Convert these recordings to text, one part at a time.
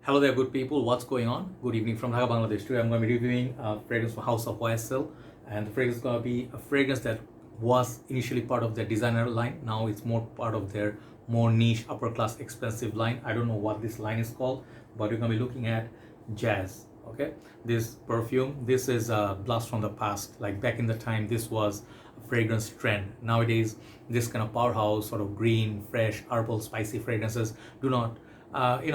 Hello there, good people. What's going on? Good evening from Dhaka, Bangladesh. Today I'm going to be reviewing a fragrance from House of YSL, and the fragrance is going to be a fragrance that was initially part of their designer line. Now it's more part of their more niche, upper class, expensive line. I don't know what this line is called, but we're going to be looking at Jazz. Okay, this perfume. This is a blast from the past. Like back in the time, this was a fragrance trend. Nowadays, this kind of powerhouse, sort of green, fresh, herbal, spicy fragrances do not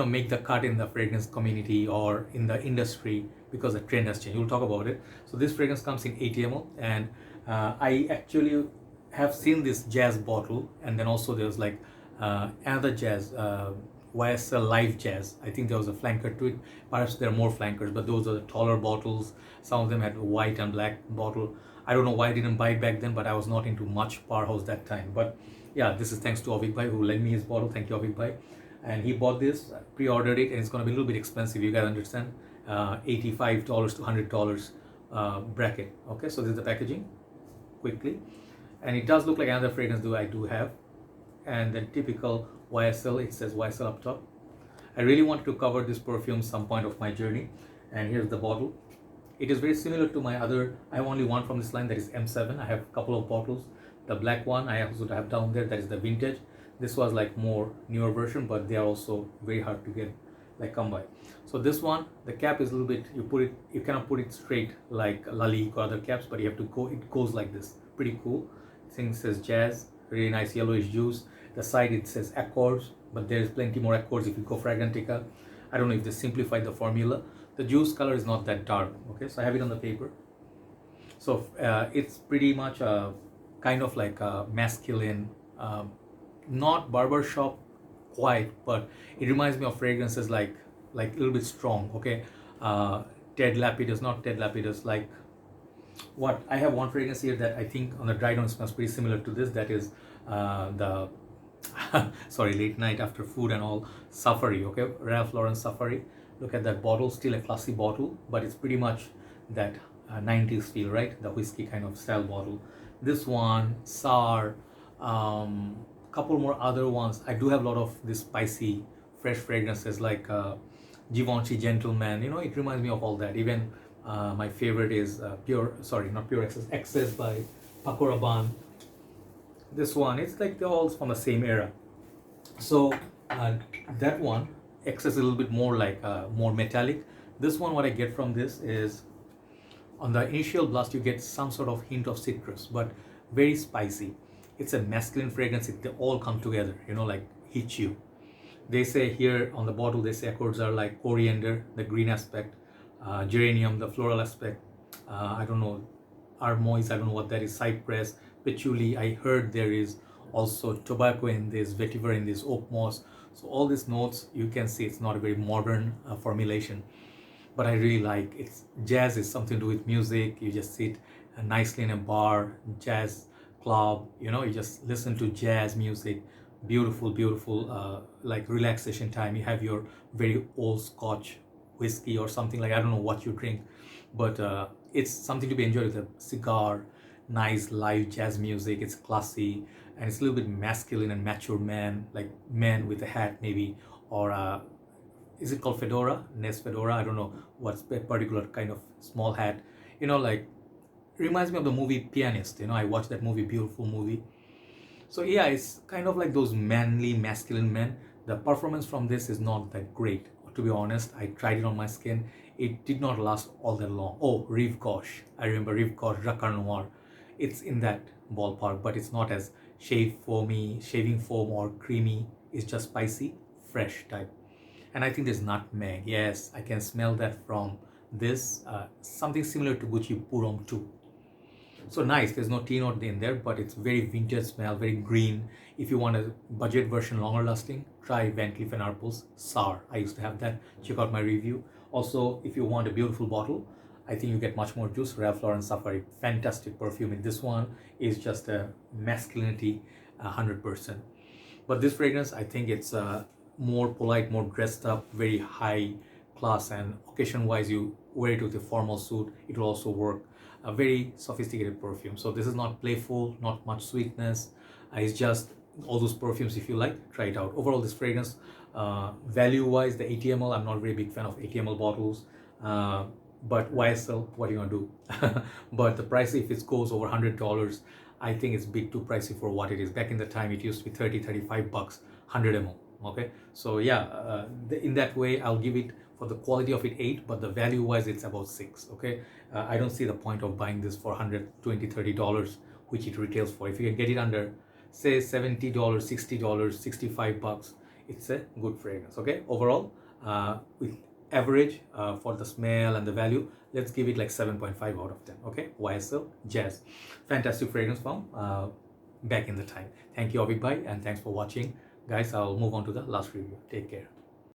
make the cut in the fragrance community or in the industry because the trend has changed. We'll talk about it. So this fragrance comes in 80 ml, and I actually have seen this Jazz bottle, and then also there's like another Jazz, YSL Live Jazz. I think there was a flanker to it. Perhaps there are more flankers, but those are the taller bottles. Some of them had a white and black bottle. I don't know why I didn't buy it back then, but I was not into much powerhouse that time. But yeah, this is thanks to Auveek bhai who lent me his bottle. Thank you, Auveek bhai. And he bought this, pre-ordered it, and it's going to be a little bit expensive. You guys understand, $85 to $100 bracket. Okay, so this is the packaging quickly, and it does look like another fragrance I do have, and then typical YSL. It says YSL up top. I really wanted to cover this perfume some point of my journey, and here's the bottle. It is very similar to my other. I have only one from this line, that is M7. I have a couple of bottles. The black one I also have down there, that is the vintage. This was like more newer version, but they are also very hard to get, like come by. So this one, the cap is a little bit, you cannot put it straight like Lalique or other caps, but you have to go, it goes like this. Pretty cool. Thing says Jazz, really nice yellowish juice. The side it says Accords, but there's plenty more Accords if you go Fragrantica. I don't know if they simplified the formula. The juice color is not that dark. Okay, so I have it on the paper. So it's pretty much a kind of like a masculine, not barbershop quite, but it reminds me of fragrances like a little bit strong. Okay, Ted Lapidus, not Ted Lapidus, like what I have one fragrance here that I think on the dry down smells pretty similar to this. That is the sorry, late night after food and all, Safari. Okay, Ralph Lauren Safari. Look at that bottle, still a classy bottle, but it's pretty much that 90s feel, right? The whiskey kind of style bottle. This one, Sour, couple more other ones. I do have a lot of this spicy fresh fragrances like Givenchy Gentleman. You know, it reminds me of all that. Even my favorite is not Pure Excess by Paco Rabanne. This one, it's like they're all from the same era. So that one, Excess is a little bit more like more metallic. This one, what I get from this is, on the initial blast you get some sort of hint of citrus, but very spicy. It's a masculine fragrance. They all come together, you know, like hit you. They say here on the bottle, they say Accords are like coriander, the green aspect, geranium, the floral aspect. I don't know, armoise, I don't know what that is, cypress, patchouli. I heard there is also tobacco in this, vetiver in this, oak moss. So all these notes, you can see it's not a very modern formulation, but I really like it. Jazz is something to do with music. You just sit nicely in a bar, jazz club, you know, you just listen to jazz music, beautiful like relaxation time. You have your very old Scotch whiskey or something, like I don't know what you drink, but it's something to be enjoyed with a cigar, nice live jazz music. It's classy, and it's a little bit masculine and mature man, like man with a hat maybe, or is it called fedora, Ness fedora, I don't know what's a particular kind of small hat, you know, like reminds me of the movie Pianist. You know, I watched that movie, beautiful movie. So yeah, it's kind of like those manly, masculine men. The performance from this is not that great, to be honest. I tried it on my skin. It did not last all that long. Oh, Rive Gauche. I remember Rive Gauche, Jacquard Noir. It's in that ballpark, but it's not as shaving foam or creamy. It's just spicy, fresh type. And I think there's nutmeg. Yes, I can smell that from this. Something similar to Gucci Purom too. So nice, there's no tea note in there, but it's very vintage smell, very green. If you want a budget version, longer lasting, try Van Cleef & Arpels Sour. I used to have that. Check out my review. Also, if you want a beautiful bottle, I think you get much more juice. Ralph Lauren Safari, fantastic perfume. In this one is just a masculinity 100%. But this fragrance, I think it's more polite, more dressed up, very high class, and occasion wise you wear it with a formal suit, it will also work. A very sophisticated perfume. So this is not playful, not much sweetness. It's just all those perfumes. If you like, try it out. Overall, this fragrance Value wise, the 80 ml, I'm not a very big fan of 80 ml bottles, but YSL, what are you gonna do? But the price, if it goes over $100, I think it's bit too pricey for what it is. Back in the time, it used to be 35 bucks, 100 ml. Okay, so yeah, in that way, I'll give it, for the quality of it, 8, but the value wise, it's about 6. Okay, I don't see the point of buying this for $120, $30, which it retails for. If you can get it under, say, $70, $60, 65 bucks, it's a good fragrance. Okay, overall, with average for the smell and the value, let's give it like 7.5 out of 10. Okay, YSL Jazz, fantastic fragrance from back in the time. Thank you, Auveek bhai, and thanks for watching, guys. I'll move on to the last review. Take care.